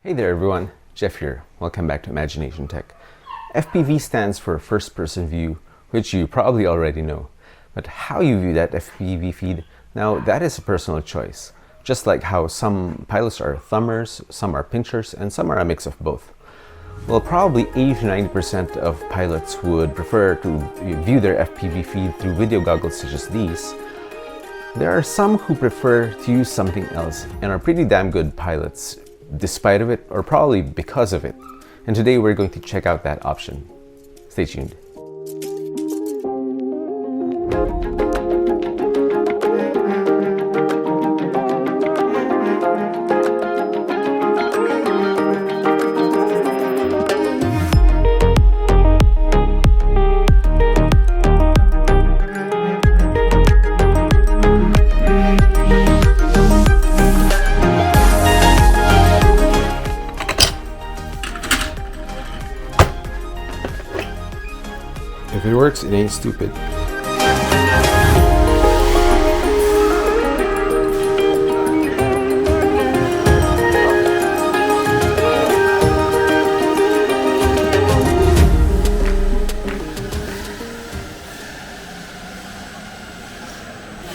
Hey there everyone, Jeff here. Welcome back to Imagination Tech. FPV stands for first person view, which you probably already know. But how you view that FPV feed, now that is a personal choice. Just like how some pilots are thumbers, some are pinchers, and some are a mix of both. Well, probably 80-90% of pilots would prefer to view their FPV feed through video goggles such as these. There are some who prefer to use something else and are pretty damn good pilots, despite of it, or probably because of it. And today we're going to check out that option. Stay tuned. If it works, it ain't stupid.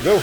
Go!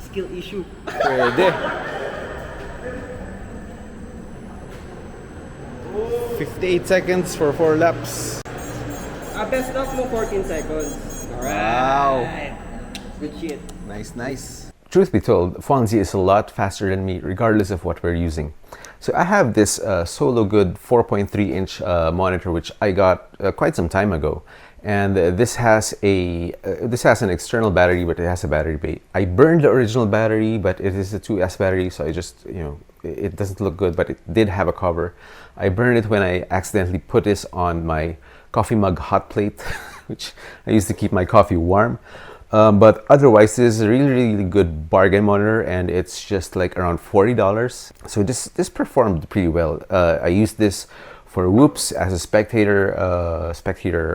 Skill issue. Pwede. 58 seconds for 4 laps. Best knock mo 14 seconds. Alright. Wow. Good shit. Nice, nice. Truth be told, Fonzy is a lot faster than me regardless of what we're using. So I have this Solo Good 4.3-inch monitor which I got quite some time ago. And this has an external battery, but it has a battery bay. I burned the original battery, but it is a 2S battery, so I just, it doesn't look good, but it did have a cover. I burned it when I accidentally put this on my coffee mug hot plate, which I used to keep my coffee warm. But otherwise, this is a really good bargain monitor, and it's just like around $40. So this performed pretty well. I used this for whoops as a spectator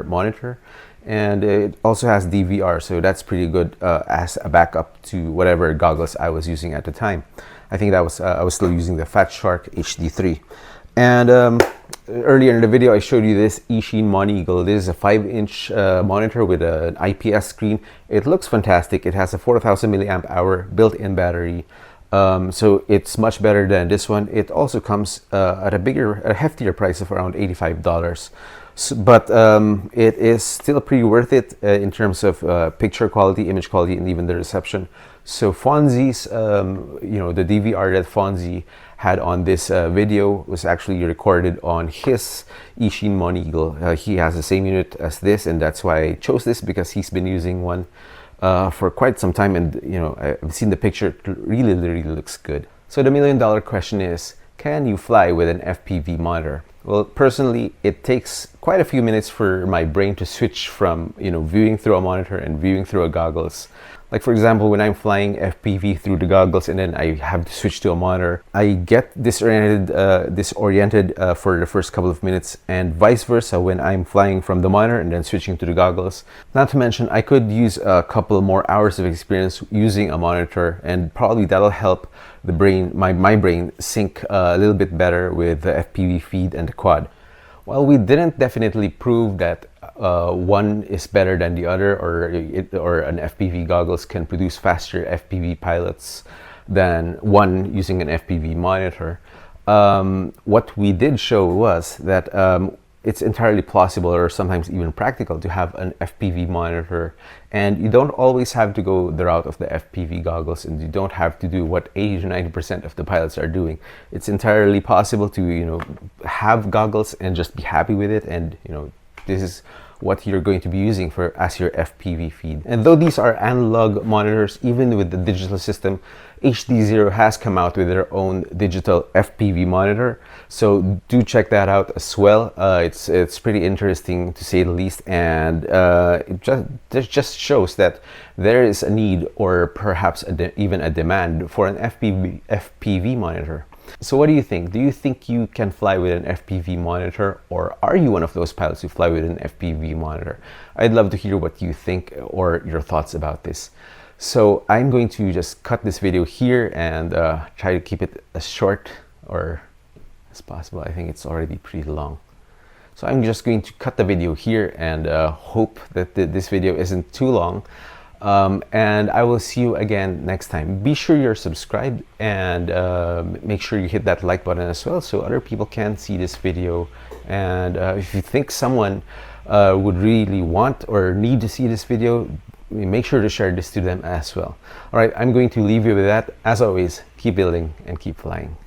monitor, and it also has DVR, so that's pretty good as a backup to whatever goggles I was using at the time. I think that was I was still using the Fatshark HD3. And earlier in the video I showed you this Eachine Moneagle. This is a 5-inch monitor with an IPS screen. It looks fantastic. It has a 4000 milliamp hour built-in battery. So it's much better than this one. It also comes at a heftier price of around $85. So, but it is still pretty worth it in terms of picture quality, image quality, and even the reception. So Fonzy's, the DVR that Fonzy had on this video was actually recorded on his Ishin Moneagle. He has the same unit as this, and that's why I chose this, because he's been using one for quite some time, and I've seen the picture. It really looks good. So the million-dollar question is, can you fly with an FPV monitor? Well, personally, it takes quite a few minutes for my brain to switch from viewing through a monitor and viewing through a goggles. Like, for example, when I'm flying FPV through the goggles and then I have to switch to a monitor, I get disoriented for the first couple of minutes, and vice versa when I'm flying from the monitor and then switching to the goggles. Not to mention, I could use a couple more hours of experience using a monitor, and probably that'll help the brain, my brain, sync a little bit better with the FPV feed and the quad. While we didn't definitely prove that one is better than the other, or an FPV goggles can produce faster FPV pilots than one using an FPV monitor, what we did show was that it's entirely plausible, or sometimes even practical, to have an FPV monitor, and you don't always have to go the route of the FPV goggles, and you don't have to do what 80 to 90% of the pilots are doing. It's entirely possible to have goggles and just be happy with it, and this is what you're going to be using as your FPV feed. And though these are analog monitors, even with the digital system, HD0 has come out with their own digital FPV monitor, so do check that out as well. It's pretty interesting, to say the least, and it just shows that there is a need, or perhaps even a demand, for an FPV monitor. So what do you think? Do you think you can fly with an FPV monitor, or are you one of those pilots who fly with an FPV monitor? I'd love to hear what you think or your thoughts about this. So I'm going to just cut this video here and try to keep it as short or as possible. I think it's already pretty long. So I'm just going to cut the video here and hope that this video isn't too long. And I will see you again next time. Be sure you're subscribed, and make sure you hit that like button as well, so other people can see this video. And if you think someone would really want or need to see this video, make sure to share this to them as well. All right, I'm going to leave you with that. As always, keep building and keep flying.